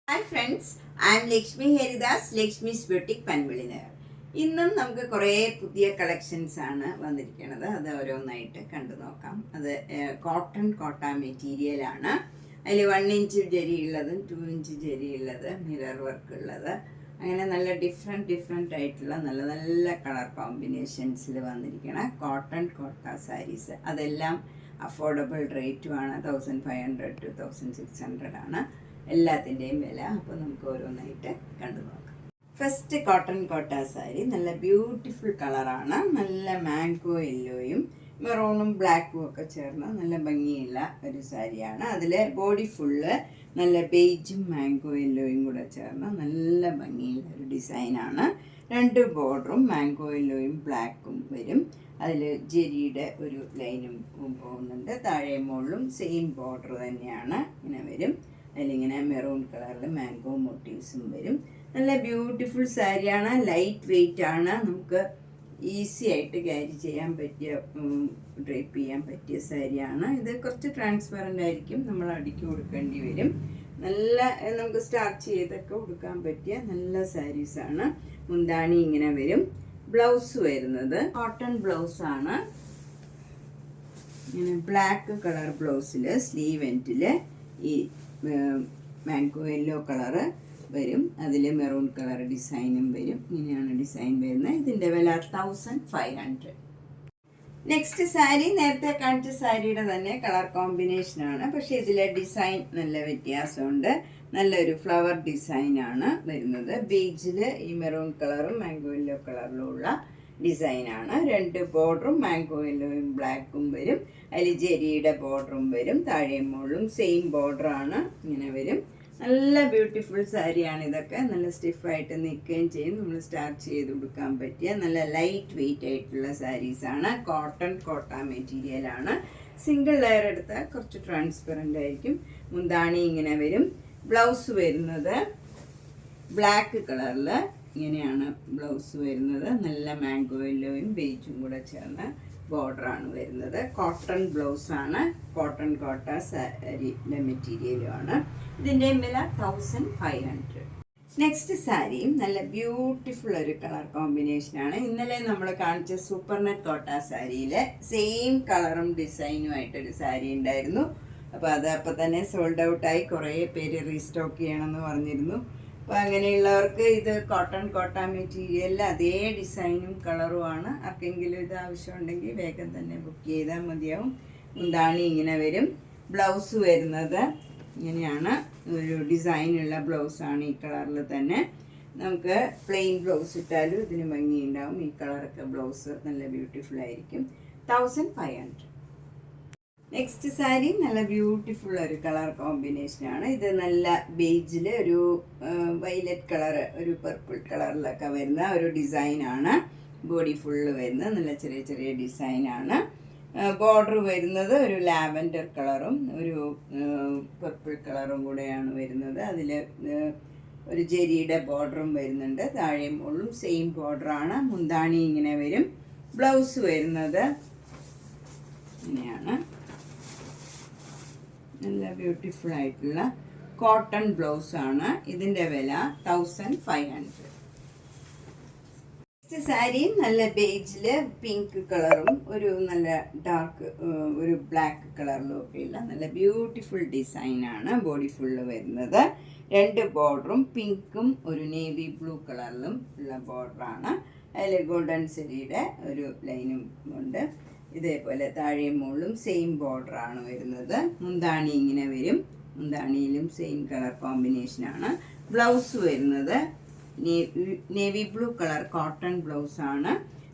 Hi friends, I am Lakshmi Heridas, Lakshmi's Boutique Panvilinagar. ഇന്നും നമുക്ക് കുറേ പുതിയ കളക്ഷൻസ് ആണ് വന്നിരിക്കുന്നത്. അത് ഓരോന്നായിട്ട് കണ്ടു നോക്കാം. അത് കോട്ടൺ കോട്ട മെറ്റീരിയൽ ആണ്. അതിൽ 1 ഇഞ്ച് ജരി ഉള്ളതും 2 ഇഞ്ച് ജരി ഉള്ളത്, മിറർ വർക്ക് ഉള്ളത്, അങ്ങനെ നല്ല ഡിഫറെൻ്റ് ആയിട്ടുള്ള നല്ല നല്ല കളർ കോമ്പിനേഷൻസിൽ വന്നിരിക്കുന്ന കോട്ടൺ കോട്ട സാരീസ്. അതെല്ലാം അഫോർഡബിൾ റേറ്റുമാണ്. 1500 to 1600 ആണ് എല്ലാത്തിൻ്റെയും വില. അപ്പോൾ നമുക്ക് ഓരോന്നായിട്ട് കണ്ടു നോക്കാം. ഫസ്റ്റ് കോട്ടൺ കോട്ട സാരി നല്ല ബ്യൂട്ടിഫുൾ കളറാണ്. നല്ല മാംഗോ യെല്ലോയും മെറൂണും ബ്ലാക്കും ഒക്കെ ചേർന്ന് നല്ല ഭംഗിയുള്ള ഒരു സാരിയാണ്. അതിൽ ബോഡി ഫുള്ള് നല്ല ബേജും മാംഗോ യെല്ലോയും കൂടെ ചേർന്ന് നല്ല ഭംഗിയുള്ള ഒരു ഡിസൈനാണ്. 2 ബോർഡറും മാംഗോ യെല്ലോയും ബ്ലാക്കും വരും. അതിൽ ജെരിയുടെ ഒരു ലൈനും പോകുന്നുണ്ട്. താഴെ മുകളിലും സെയിം ബോർഡർ തന്നെയാണ് ഇങ്ങനെ വരും. അതിലിങ്ങനെ മെറൂൺ കളറിൽ മാംഗോ മോട്ടീവ്സും വരും. നല്ല ബ്യൂട്ടിഫുൾ സാരിയാണ്. ലൈറ്റ് വെയിറ്റ് ആണ്. നമുക്ക് ഈസി ആയിട്ട് ക്യാരി ചെയ്യാൻ പറ്റിയ, ഡ്രേപ്പ് ചെയ്യാൻ പറ്റിയ സാരിയാണ്. ഇത് കുറച്ച് ട്രാൻസ്പെറൻ്റ് ആയിരിക്കും, നമ്മൾ അടുക്കി കൊടുക്കേണ്ടി വരും. നല്ല നമുക്ക് സ്റ്റാർച്ച് ചെയ്തൊക്കെ കൊടുക്കാൻ പറ്റിയ നല്ല സാരീസാണ്. മുന്താണി ഇങ്ങനെ വരും. ബ്ലൗസ് വരുന്നത് കോട്ടൺ ബ്ലൗസാണ്. ഇങ്ങനെ ബ്ലാക്ക് കളർ ബ്ലൗസിൽ സ്ലീവ് എൻഡിൽ ഈ മാംഗോ യെല്ലോ കളറ് വരും. അതിൽ മെറൂൺ കളർ ഡിസൈനും വരും. ഇങ്ങനെയാണ് ഡിസൈൻ വരുന്നത്. ഇതിൻ്റെ വില 1500. നെക്സ്റ്റ് സാരി നേരത്തെ കാണിച്ച സാരിയുടെ തന്നെ കളർ കോമ്പിനേഷനാണ്. പക്ഷേ ഇതിലെ ഡിസൈൻ നല്ല വ്യത്യാസമുണ്ട്. നല്ലൊരു ഫ്ലവർ ഡിസൈനാണ് വരുന്നത്. ബീച്ചിൽ ഈ മെറൂൺ കളറും മാംഗോ യെല്ലോ കളറിലുള്ള ഡിസൈനാണ്. 2 ബോർഡറും മാംഗോ യെല്ലോയും ബ്ലാക്കും വരും. അതിൽ ജെരിയുടെ ബോർഡറും വരും. താഴെ മുകളിലും സെയിം ബോർഡറാണ് ഇങ്ങനെ വരും. നല്ല ബ്യൂട്ടിഫുൾ സാരിയാണ് ഇതൊക്കെ. നല്ല സ്റ്റിഫായിട്ട് നിൽക്കുകയും ചെയ്യും. നമ്മൾ സ്റ്റാർച്ച് ചെയ്ത് കൊടുക്കാൻ പറ്റിയ നല്ല ലൈറ്റ് വെയിറ്റ് ആയിട്ടുള്ള സാരീസാണ്. കോട്ടൺ കോട്ട മെറ്റീരിയലാണ്. സിംഗിൾ ലെയർ എടുത്താൽ കുറച്ച് ട്രാൻസ്പെറൻ്റ് ആയിരിക്കും. മുന്താണി ഇങ്ങനെ വരും. ബ്ലൗസ് വരുന്നത് ബ്ലാക്ക് കളറിൽ ഇങ്ങനെയാണ് ബ്ലൗസ് വരുന്നത്. നല്ല മാംഗോ യെല്ലോയും ബേജും കൂടെ ചേർന്ന ബോർഡറാണ് വരുന്നത്. കോട്ടൺ ബ്ലൗസാണ്. കോട്ടൺ കോട്ട സാരിയുടെ മെറ്റീരിയലുമാണ്. ഇതിൻ്റെ വില 1500. നെക്സ്റ്റ് സാരിയും നല്ല ബ്യൂട്ടിഫുൾ ഒരു കളർ കോമ്പിനേഷനാണ്. ഇന്നലെ നമ്മൾ കാണിച്ച സൂപ്പർ നെറ്റ് കോട്ട സാരിയിലെ സെയിം കളറും ഡിസൈനുമായിട്ടൊരു സാരി ഉണ്ടായിരുന്നു. അപ്പോൾ അത് അപ്പോൾ തന്നെ സോൾഡ് ഔട്ടായി. കുറേ പേര് റീസ്റ്റോക്ക് ചെയ്യണമെന്ന് പറഞ്ഞിരുന്നു. അപ്പോൾ അങ്ങനെയുള്ളവർക്ക് ഇത് കോട്ടൺ കോട്ട മെറ്റീരിയലിൽ അതേ ഡിസൈനും കളറുമാണ്. ആർക്കെങ്കിലും ഇത് ആവശ്യമുണ്ടെങ്കിൽ വേഗം തന്നെ ബുക്ക് ചെയ്താൽ മതിയാവും. മുന്താണി ഇങ്ങനെ വരും. ബ്ലൗസ് വരുന്നത് ഇങ്ങനെയാണ്. ഒരു ഡിസൈനുള്ള ബ്ലൗസാണ് ഈ കളറിൽ തന്നെ. നമുക്ക് പ്ലെയിൻ ബ്ലൗസ് ഇട്ടാലും ഇതിന് ഭംഗിയുണ്ടാവും. ഈ കളറൊക്കെ ബ്ലൗസ് നല്ല ബ്യൂട്ടിഫുൾ ആയിരിക്കും. 1500. നെക്സ്റ്റ് സാരി നല്ല ബ്യൂട്ടിഫുൾ ഒരു കളർ കോമ്പിനേഷനാണ്. ഇത് നല്ല ബേജിൽ ഒരു വൈലറ്റ് കളർ, ഒരു പർപ്പിൾ കളറിലൊക്കെ വരുന്ന ഒരു ഡിസൈനാണ്. ബോഡി ഫുള്ള് വരുന്നത് നല്ല ചെറിയ ചെറിയ ഡിസൈനാണ്. ബോർഡർ വരുന്നത് ഒരു ലാവൻഡർ കളറും ഒരു പർപ്പിൾ കളറും കൂടെയാണ് വരുന്നത്. അതിൽ ഒരു ജെരിയുടെ ബോർഡറും വരുന്നുണ്ട്. താഴെ മുകളിലും സെയിം ബോർഡറാണ്. മുന്താണി ഇങ്ങനെ വരും. ബ്ലൗസ് വരുന്നത് ഇങ്ങനെയാണ്. നല്ല ബ്യൂട്ടിഫുൾ ആയിട്ടുള്ള കോട്ടൺ ബ്ലൗസാണ്. ഇതിൻ്റെ വില 1500. നെക്സ്റ്റ് സാരി നല്ല ബേജിൽ പിങ്ക് കളറും ഒരു നല്ല ഡാർക്ക് ഒരു ബ്ലാക്ക് കളറിലും ഒക്കെയുള്ള നല്ല ബ്യൂട്ടിഫുൾ ഡിസൈനാണ്. ബോഡി ഫുള്ള് വരുന്നത്. 2 ബോർഡറും പിങ്കും ഒരു നേവി ബ്ലൂ കളറിലും ഉള്ള ബോർഡറാണ്. അതിൽ ഗോൾഡൻ സെരിയുടെ ഒരു ലൈനും ഉണ്ട്. ഇതേപോലെ താഴെ മുകളിലും സെയിം ബോർഡറാണ് വരുന്നത്. മുന്താണി ഇങ്ങനെ വരും. മുന്താണിയിലും സെയിം കളർ കോമ്പിനേഷനാണ്. ബ്ലൗസ് വരുന്നത് നേവി ബ്ലൂ കളർ കോട്ടൺ ബ്ലൗസാണ്.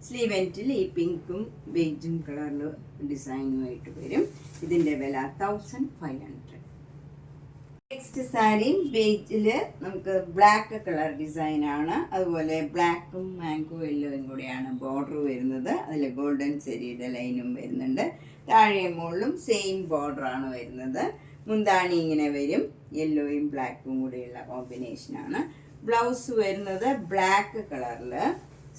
സ്ലീവ് എൻഡിൽ ഈ പിങ്കും ബേജും കളറിൽ ഡിസൈനുമായിട്ട് വരും. ഇതിൻ്റെ വില 1500. നെക്സ്റ്റ് സാരി ബേജിൽ നമുക്ക് ബ്ലാക്ക് കളർ ഡിസൈനാണ്. അതുപോലെ ബ്ലാക്കും മാംഗോ യെല്ലോയും കൂടെയാണ് ബോർഡർ വരുന്നത്. അതിൽ ഗോൾഡൻ സെരിയുടെ ലൈനും വരുന്നുണ്ട്. താഴെ മുകളിലും സെയിം ബോർഡറാണ് വരുന്നത്. മുന്താണി ഇങ്ങനെ വരും. യെല്ലോയും ബ്ലാക്കും കൂടെയുള്ള കോമ്പിനേഷനാണ്. ബ്ലൗസ് വരുന്നത് ബ്ലാക്ക് കളറിൽ.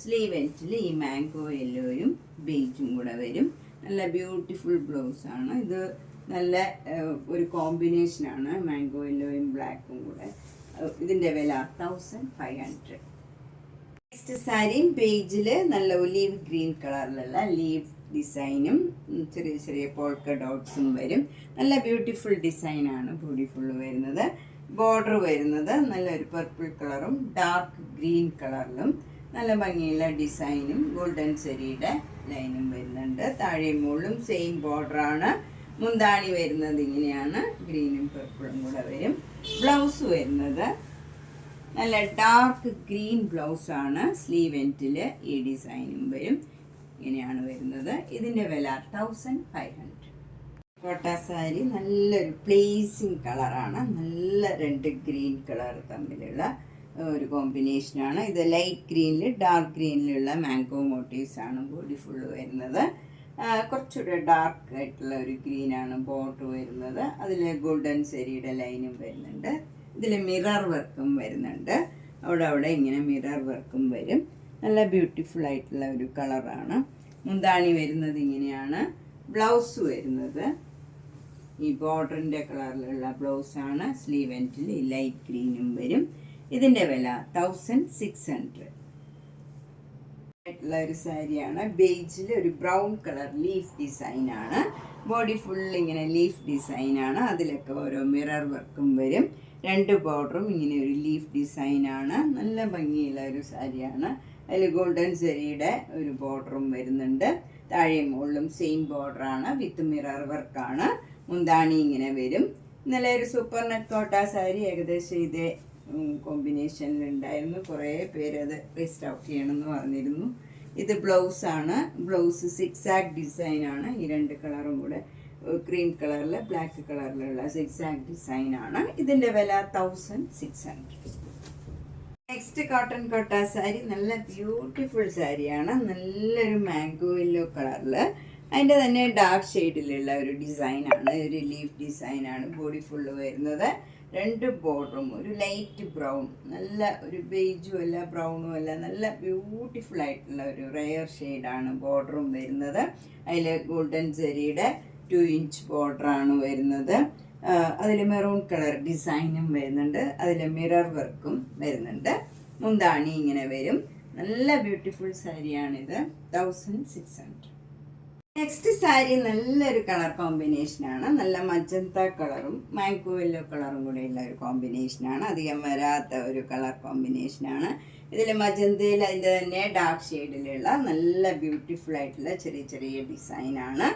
സ്ലീവ് എൻഡിൽ ഈ മാംഗോ യെല്ലോയും ബേജും കൂടെ വരും. നല്ല ബ്യൂട്ടിഫുൾ ബ്ലൗസാണ് ഇത്. നല്ല ഒരു കോമ്പിനേഷനാണ് മാംഗോ യെല്ലോയും ബ്ലാക്കും കൂടെ ഇതിൻ്റെ വില 1500. നെക്സ്റ്റ് സാരി ബേജിൽ നല്ല ഒലീവ് ഗ്രീൻ കളറിലുള്ള ലീഫ് ഡിസൈനും ചെറിയ ചെറിയ പോൾക്ക ഡോട്ട്സും വരും. നല്ല ബ്യൂട്ടിഫുൾ ഡിസൈനാണ് ബോഡി ഫുള്ള് വരുന്നത്. ബോർഡർ വരുന്നത് നല്ലൊരു പർപ്പിൾ കളറും ഡാർക്ക് ഗ്രീൻ കളറിലും നല്ല ഭംഗിയുള്ള ഡിസൈനും ഗോൾഡൻ സെരിയുടെ ലൈനും വരുന്നുണ്ട്. താഴെയും മുകളിലും സെയിം ബോർഡറാണ്. മുന്താണി വരുന്നത് ഇങ്ങനെയാണ്, ഗ്രീനും പർപ്പിളും കൂടെ വരും. ബ്ലൗസ് വരുന്നത് നല്ല ഡാർക്ക് ഗ്രീൻ ബ്ലൗസാണ്. സ്ലീവ് എൻഡിൽ ഈ ഡിസൈനും വരും. ഇങ്ങനെയാണ് വരുന്നത്. ഇതിൻ്റെ വില 1500. കോട്ട സാരി നല്ലൊരു പ്ലേസിങ് കളറാണ്. നല്ല രണ്ട് ഗ്രീൻ കളർ തമ്മിലുള്ള ഒരു കോമ്പിനേഷനാണ്. ഇത് ലൈറ്റ് ഗ്രീനിൽ ഡാർക്ക് ഗ്രീനിലുള്ള മാംഗോ മോട്ടീവ്സ് ആണ് ബോഡി ഫുള്ള് വരുന്നത്. കുറച്ചുകൂടെ ഡാർക്ക് ആയിട്ടുള്ള ഒരു ഗ്രീനാണ് ബോർഡർ വരുന്നത്. അതിൽ ഗോൾഡൻ സെരിയുടെ ലൈനും വരുന്നുണ്ട്. ഇതിൽ മിറർ വർക്കും വരുന്നുണ്ട്. അവിടെ ഇങ്ങനെ മിറർ വർക്കും വരും. നല്ല ബ്യൂട്ടിഫുൾ ആയിട്ടുള്ള ഒരു കളറാണ്. മുന്താണി വരുന്നത് ഇങ്ങനെയാണ്. ബ്ലൗസ് വരുന്നത് ഈ ബോർഡറിൻ്റെ കളറിലുള്ള ബ്ലൗസാണ്. സ്ലീവ് എൻഡിൽ ഈ ലൈറ്റ് ഗ്രീനും വരും. ഇതിൻ്റെ വില 1600 ആയിട്ടുള്ള ഒരു സാരിയാണ്. ബേജിൽ ഒരു ബ്രൗൺ കളർ ലീഫ് ഡിസൈനാണ്. ബോഡി ഫുൾ ഇങ്ങനെ ലീഫ് ഡിസൈനാണ്. അതിലൊക്കെ ഓരോ മിറർ വർക്കും വരും. രണ്ട് ബോർഡറും ഇങ്ങനെ ഒരു ലീഫ് ഡിസൈനാണ്. നല്ല ഭംഗിയുള്ള ഒരു സാരിയാണ്. അതിൽ ഗോൾഡൻ സെരിയുടെ ഒരു ബോർഡറും വരുന്നുണ്ട്. താഴെയും മുകളിലും സെയിം ബോർഡറാണ് വിത്ത് മിറർ വർക്കാണ്. മുന്താണി ഇങ്ങനെ വരും. ഇന്നലെ ഒരു സൂപ്പർ നെറ്റ് കോട്ട സാരി ഏകദേശം ഇതേ കോമ്പിനേഷനിലുണ്ടായിരുന്നു. കുറേ പേര് അത് റീസ്റ്റോക്ക് ചെയ്യണമെന്ന് പറഞ്ഞിരുന്നു. ഇത് ബ്ലൗസാണ്. ബ്ലൗസ് സിക്സാക് ഡിസൈനാണ്. ഈ രണ്ട് കളറും കൂടെ ക്രീം കളറിൽ ബ്ലാക്ക് കളറിലുള്ള സിക്സാക് ഡിസൈനാണ്. ഇതിൻ്റെ വില 1600. നെക്സ്റ്റ് കോട്ടൺ കോട്ട സാരി നല്ല ബ്യൂട്ടിഫുൾ സാരിയാണ്. നല്ലൊരു മാംഗോ യെല്ലോ കളറിൽ അതിൻ്റെ തന്നെ ഡാർക്ക് ഷെയ്ഡിലുള്ള ഒരു ഡിസൈനാണ്. ഒരു ലീഫ് ഡിസൈനാണ് ബോഡി ഫുള്ള് വരുന്നത്. രണ്ട് ബോർഡറും ഒരു ലൈറ്റ് ബ്രൗൺ, നല്ല ഒരു ബേജും അല്ല ബ്രൗണും അല്ല, നല്ല ബ്യൂട്ടിഫുൾ ആയിട്ടുള്ള ഒരു റെയർ ഷെയ്ഡാണ് ബോർഡറും വരുന്നത്. അതിൽ ഗോൾഡൻ സെരിയുടെ 2 ഇഞ്ച് ബോർഡറാണ് വരുന്നത്. അതിൽ മെറൂൺ കളർ ഡിസൈനും വരുന്നുണ്ട്. അതിൽ മിറർ വർക്കും വരുന്നുണ്ട്. മുന്താണി ഇങ്ങനെ വരും. നല്ല ബ്യൂട്ടിഫുൾ സാരിയാണിത്. 1600. നെക്സ്റ്റ് സാരി നല്ലൊരു കളർ കോമ്പിനേഷനാണ്. നല്ല മജന്ത കളറും മാംഗോ യെല്ലോ കളറും കൂടെയുള്ള ഒരു കോമ്പിനേഷനാണ്. അധികം വരാത്ത ഒരു കളർ കോമ്പിനേഷനാണ്. ഇതിൽ മജന്തയിൽ അതിൻ്റെ തന്നെ ഡാർക്ക് ഷെയ്ഡിലുള്ള നല്ല ബ്യൂട്ടിഫുൾ ആയിട്ടുള്ള ചെറിയ ചെറിയ ഡിസൈനാണ്.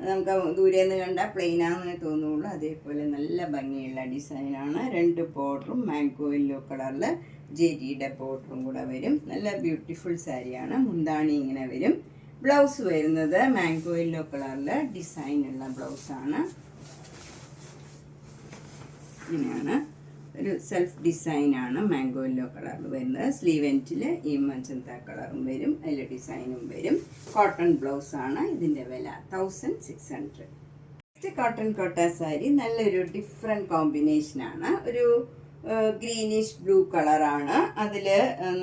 നമുക്ക് ദൂരെ നിന്ന് കണ്ടാൽ പ്ലെയിനാണെന്ന് തോന്നുള്ളൂ. അതേപോലെ നല്ല ഭംഗിയുള്ള ഡിസൈനാണ്. രണ്ട് ബോർഡറും മാംഗോ യെല്ലോ കളറിൽ ജെരിയുടെ ബോർഡറും കൂടെ വരും. നല്ല ബ്യൂട്ടിഫുൾ സാരിയാണ്. മുന്താണി ഇങ്ങനെ വരും. ബ്ലൗസ് വരുന്നത് മാംഗോ യെല്ലോ കളറിൽ ഡിസൈനുള്ള ബ്ലൗസാണ്. ഇങ്ങനെയാണ് ഒരു സെൽഫ് ഡിസൈനാണ് മാംഗോ യെല്ലോ കളറിൽ വരുന്നത്. സ്ലീവ് എൻഡിൽ ഈ മജന്ത കളറും വരും. അതിൽ ഡിസൈനും വരും. കോട്ടൺ ബ്ലൗസാണ്. ഇതിൻ്റെ വില 1600. നെക്സ്റ്റ് കോട്ടൺ കോട്ട സാരി നല്ലൊരു ഡിഫറെൻറ്റ് കോമ്പിനേഷനാണ്. ഒരു ഗ്രീനിഷ് ബ്ലൂ കളറാണ്. അതിൽ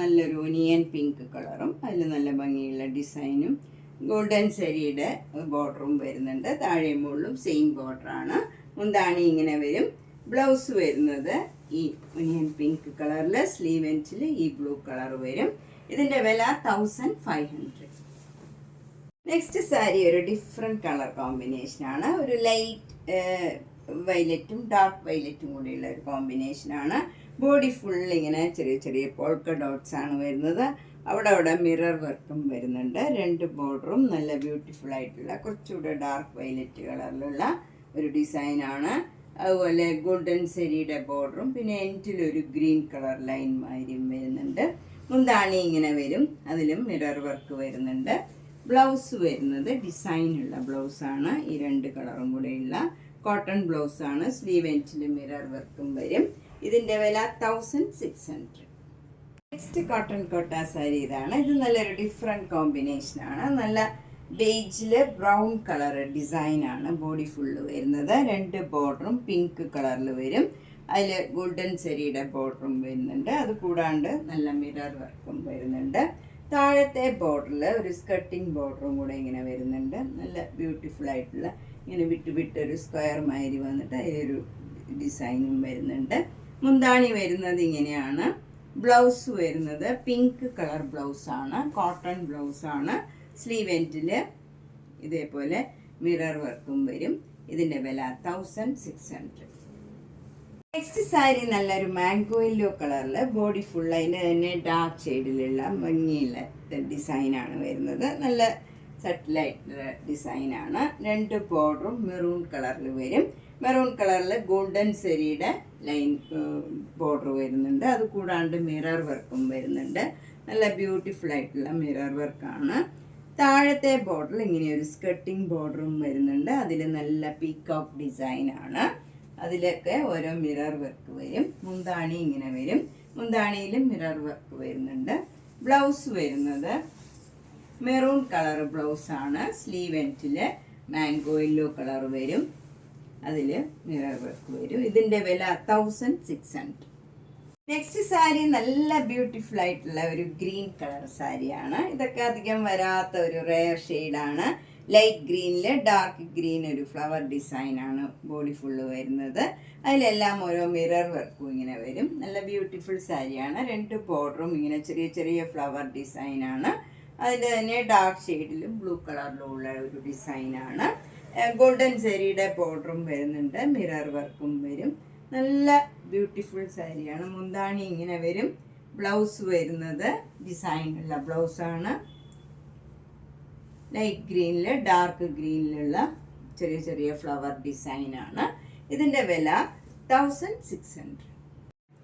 നല്ലൊരു ഒനിയൻ പിങ്ക് കളറും അതിൽ നല്ല ഭംഗിയുള്ള ഡിസൈനും ഗോൾഡൻ സെരിയുടെ ബോർഡറും വരുന്നുണ്ട്. താഴെ മുകളിലും സെയിം ബോർഡറാണ്. മുന്താണി ഇങ്ങനെ വരും. ബ്ലൗസ് വരുന്നത് ഈ ഒനിയൻ പിങ്ക് കളറിൽ സ്ലീവ് എൻഡിൽ ഈ ബ്ലൂ കളർ വരും. ഇതിൻ്റെ വില 1500. നെക്സ്റ്റ് സാരി ഒരു ഡിഫറെൻറ്റ് കളർ കോമ്പിനേഷനാണ്. ഒരു ലൈറ്റ് വയലറ്റും ഡാർക്ക് വയലറ്റും കൂടിയുള്ള ഒരു കോമ്പിനേഷനാണ്. ബോഡി ഫുൾ ഇങ്ങനെ ചെറിയ ചെറിയ പോൾക്ക ഡോട്ട്സ് ആണ് വരുന്നത്. അവിടെ മിറർ വർക്കും വരുന്നുണ്ട്. രണ്ട് ബോർഡറും നല്ല ബ്യൂട്ടിഫുൾ ആയിട്ടുള്ള കുറച്ചുകൂടെ ഡാർക്ക് വയലറ്റ് കളറിലുള്ള ഒരു ഡിസൈനാണ്. അതുപോലെ ഗോൾഡൻ സെരിയുടെ ബോർഡറും പിന്നെ എൻഡിലൊരു ഗ്രീൻ കളർ ലൈൻ മാതിരിയും വരുന്നുണ്ട്. മുന്താണി ഇങ്ങനെ വരും. അതിലും മിറർ വർക്ക് വരുന്നുണ്ട്. ബ്ലൗസ് വരുന്നത് ഡിസൈനുള്ള ബ്ലൗസാണ്. ഈ രണ്ട് കളറും കൂടെയുള്ള കോട്ടൺ ബ്ലൗസാണ്. സ്ലീവ് എൻഡിൽ മിറർ വർക്കും വരും. ഇതിൻ്റെ വില 1600. നെക്സ്റ്റ് കോട്ടൺ കോട്ട സാരി ഇതാണ്. ഇത് നല്ലൊരു ഡിഫറെൻറ്റ് കോമ്പിനേഷനാണ്. നല്ല ബേജിൽ ബ്രൗൺ കളർ ഡിസൈനാണ് ബോഡി ഫുള്ള് വരുന്നത്. രണ്ട് ബോർഡറും പിങ്ക് കളറിൽ വരും. അതിൽ ഗോൾഡൻ സെരിയുടെ ബോർഡറും വരുന്നുണ്ട്. അത് കൂടാണ്ട് നല്ല മിറർ വർക്കും വരുന്നുണ്ട്. താഴത്തെ ബോർഡറിൽ ഒരു സ്കർട്ടിങ് ബോർഡറും കൂടെ ഇങ്ങനെ വരുന്നുണ്ട്. നല്ല ബ്യൂട്ടിഫുൾ ആയിട്ടുള്ള ഇങ്ങനെ വിട്ട് വിട്ടൊരു സ്ക്വയർ മാതിരി വന്നിട്ട് അതിലൊരു ഡിസൈനും വരുന്നുണ്ട്. മുന്താണി വരുന്നത് ഇങ്ങനെയാണ്. ബ്ലൗസ് വരുന്നത് പിങ്ക് കളർ ബ്ലൗസാണ്, കോട്ടൺ ബ്ലൗസാണ്. സ്ലീവ് എൻഡിൽ ഇതേപോലെ മിറർ വർക്കും വരും. ഇതിൻ്റെ വില 1600. നെക്സ്റ്റ് സാരി നല്ലൊരു മാംഗോ യെല്ലോ കളറിൽ ബോഡി ഫുൾ അതിൻ്റെ തന്നെ ഡാർക്ക് ഷെയ്ഡിലുള്ള ഭംഗിയുള്ള ഡിസൈനാണ് വരുന്നത്. നല്ല സട്ടിലായിട്ടുള്ള ഡിസൈനാണ്. 2 ബോർഡറും മെറൂൺ കളറിൽ വരും. മെറൂൺ കളറിൽ ഗോൾഡൻ സെരിയുടെ ലൈൻ ബോർഡർ വരുന്നുണ്ട്. അത് കൂടാണ്ട് മിറർ വർക്കും വരുന്നുണ്ട്. നല്ല ബ്യൂട്ടിഫുൾ ആയിട്ടുള്ള മിറർ വർക്കാണ്. താഴത്തെ ബോർഡറിൽ ഇങ്ങനെ ഒരു സ്കർട്ടിങ് ബോർഡറും വരുന്നുണ്ട്. അതിൽ നല്ല പീകോക്ക് ഡിസൈനാണ്. അതിലൊക്കെ ഓരോ മിറർ വർക്ക് വരും. മുന്താണി ഇങ്ങനെ വരും. മുന്താണിയിലും മിറർ വർക്ക് വരുന്നുണ്ട്. ബ്ലൗസ് വരുന്നത് മെറൂൺ കളർ ബ്ലൗസാണ്. സ്ലീവ് എൻഡിൽ മാംഗോ യെല്ലോ കളർ വരും. അതിൽ മിറർ വർക്ക് വരും. ഇതിൻ്റെ വില 1600. നെക്സ്റ്റ് സാരി നല്ല ബ്യൂട്ടിഫുൾ ആയിട്ടുള്ള ഒരു ഗ്രീൻ കളർ സാരിയാണ്. ഇതൊക്കെ അധികം വരാത്ത ഒരു റെയർ ഷെയ്ഡാണ്. ലൈറ്റ് ഗ്രീനിൽ ഡാർക്ക് ഗ്രീൻ ഒരു ഫ്ലവർ ഡിസൈനാണ് ബോഡി ഫുള്ള് വരുന്നത്. അതിലെല്ലാം ഓരോ മിറർ വർക്കും ഇങ്ങനെ വരും. നല്ല ബ്യൂട്ടിഫുൾ സാരിയാണ്. 2 ബോർഡറും ഇങ്ങനെ ചെറിയ ചെറിയ ഫ്ലവർ ഡിസൈനാണ്. അതിൻ്റെ തന്നെ ഡാർക്ക് ഷെയ്ഡിലും ബ്ലൂ കളറിലും ഉള്ള ഒരു ഡിസൈനാണ്. ഗോൾഡൻ സാരിയുടെ ബോർഡറും വരുന്നുണ്ട്. മിറർ വർക്കും വരും. നല്ല ബ്യൂട്ടിഫുൾ സാരിയാണ്. മുന്താണി ഇങ്ങനെ വരും. ബ്ലൗസ് വരുന്നത് ഡിസൈനുള്ള ബ്ലൗസാണ്. ലൈറ്റ് ഗ്രീനിൽ ഡാർക്ക് ഗ്രീനിലുള്ള ചെറിയ ചെറിയ ഫ്ലവർ ഡിസൈനാണ്. ഇതിൻ്റെ വില 1600.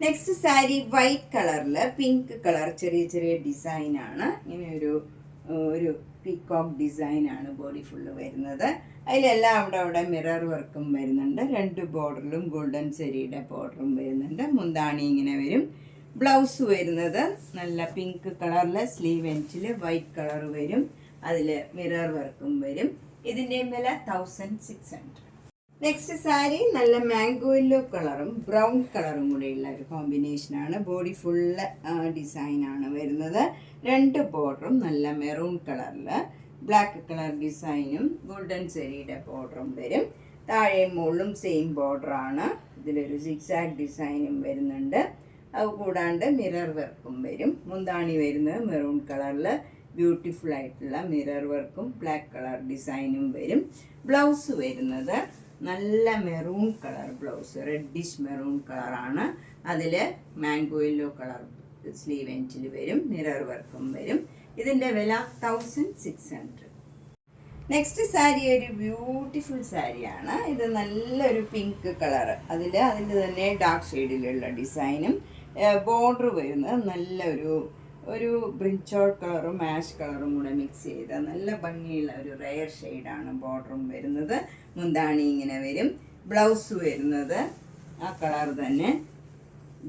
നെക്സ്റ്റ് സാരി വൈറ്റ് കളറിൽ പിങ്ക് കളർ ചെറിയ ചെറിയ ഡിസൈനാണ്. ഇങ്ങനെ ഒരു പീകോക്ക് ഡിസൈനാണ് ബോഡി ഫുള്ള് വരുന്നത്. അതിലെല്ലാം അവിടെ മിറർ വർക്കും വരുന്നുണ്ട്. 2 ബോർഡറിലും ഗോൾഡൻ സെരിയുടെ ബോർഡറും വരുന്നുണ്ട്. മുന്താണി ഇങ്ങനെ വരും. ബ്ലൗസ് വരുന്നത് നല്ല പിങ്ക് കളറിൽ സ്ലീവ് എൻഡിൽ വൈറ്റ് കളർ വരും. അതിൽ മിറർ വർക്കും വരും. ഇതിൻ്റെ വില 1600. നെക്സ്റ്റ് സാരി നല്ല മാംഗോ യെല്ലോ കളറും ബ്രൗൺ കളറും കൂടെയുള്ള ഒരു കോമ്പിനേഷനാണ്. ബോഡി ഫുള്ള് ഡിസൈനാണ് വരുന്നത്. 2 ബോർഡറും നല്ല മെറൂൺ കളറിൽ ബ്ലാക്ക് കളർ ഡിസൈനും ഗോൾഡൻ സെരിയുടെ ബോർഡറും വരും. താഴെയും മുകളിലും സെയിം ബോർഡറാണ്. ഇതിലൊരു സിക്സാഗ് ഡിസൈനും വരുന്നുണ്ട്. അത് കൂടാണ്ട് മിറർ വർക്കും വരും. മുന്താണി വരുന്നത് മെറൂൺ കളറിൽ ബ്യൂട്ടിഫുൾ ആയിട്ടുള്ള മിറർ വർക്കും ബ്ലാക്ക് കളർ ഡിസൈനും വരും. ബ്ലൗസ് വരുന്നത് നല്ല maroon colour blouse, reddish maroon കളറാണ്. അതിൽ മാംഗോ യെല്ലോ കളർ സ്ലീവ് എൻഡിൽ വരും. മിറർ വർക്കും വരും. ഇതിൻ്റെ വില 1600. നെക്സ്റ്റ് സാരി ഒരു ബ്യൂട്ടിഫുൾ സാരിയാണ്. ഇത് നല്ലൊരു പിങ്ക് കളർ. അതിൻ്റെ തന്നെ ഡാർക്ക് ഷെയ്ഡിലുള്ള ഡിസൈനും ബോർഡർ വരുന്നത് ഒരു ബ്രിഞ്ചോൾ കളറും ആഷ് കളറും കൂടെ മിക്സ് ചെയ്ത നല്ല ഭംഗിയുള്ള ഒരു റെയർ ഷെയ്ഡാണ് ബോർഡറും വരുന്നത്. മുന്താണി ഇങ്ങനെ വരും. ബ്ലൗസ് വരുന്നത് ആ കളർ തന്നെ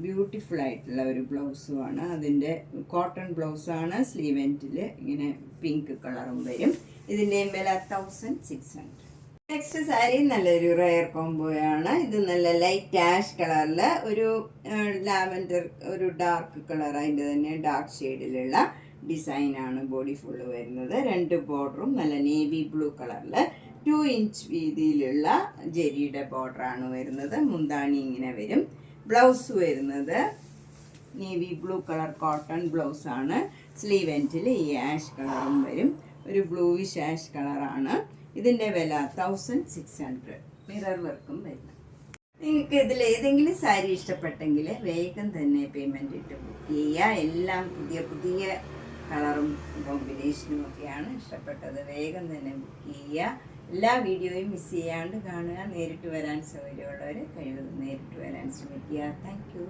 ബ്യൂട്ടിഫുൾ ആയിട്ടുള്ള ഒരു ബ്ലൗസുമാണ്. അതിൻ്റെ കോട്ടൺ ബ്ലൗസാണ്. സ്ലീവ് എൻഡിൽ ഇങ്ങനെ പിങ്ക് കളറും വരും. ഇതിൻ്റെയും വില 1600. നെക്സ്റ്റ് സാരി നല്ലൊരു റെയർ കോംബോയാണ്. ഇത് നല്ല ലൈറ്റ് ആഷ് കളറിൽ ഒരു ലാവൻഡർ ഒരു ഡാർക്ക് കളർ, അതിൻ്റെ തന്നെ ഡാർക്ക് ഷെയ്ഡിലുള്ള ഡിസൈനാണ് ബോഡി ഫുള്ള് വരുന്നത്. 2 ബോർഡറും നല്ല നേവി ബ്ലൂ കളറിൽ 2 ഇഞ്ച് വീതിയിലുള്ള ജെരിയുടെ ബോർഡറാണ് വരുന്നത്. മുന്താണി ഇങ്ങനെ വരും. ബ്ലൗസ് വരുന്നത് നേവി ബ്ലൂ കളർ കോട്ടൺ ബ്ലൗസാണ്. സ്ലീവ് എൻഡിൽ ഈ ആഷ് കളറും വരും. ഒരു ബ്ലൂയിഷ് ആഷ് കളറാണ്. ഇതിൻ്റെ വില 1600. മിറർ വർക്കും വരുന്നു. നിങ്ങൾക്ക് ഇതിൽ ഏതെങ്കിലും സാരി ഇഷ്ടപ്പെട്ടെങ്കിൽ വേഗം തന്നെ പേയ്മെൻറ്റ് ഇട്ട് ബുക്ക് ചെയ്യുക. എല്ലാം പുതിയ പുതിയ കളറും കോമ്പിനേഷനും ഒക്കെയാണ് ഇഷ്ടപ്പെട്ടത്. വേഗം തന്നെ ബുക്ക് ചെയ്യുക. എല്ലാ വീഡിയോയും മിസ് ചെയ്യാണ്ട് കാണുക. നേരിട്ട് വരാൻ സൗകര്യമുള്ളവർ കഴിവതും നേരിട്ട് വരാൻ ശ്രമിക്കുക. Thank you.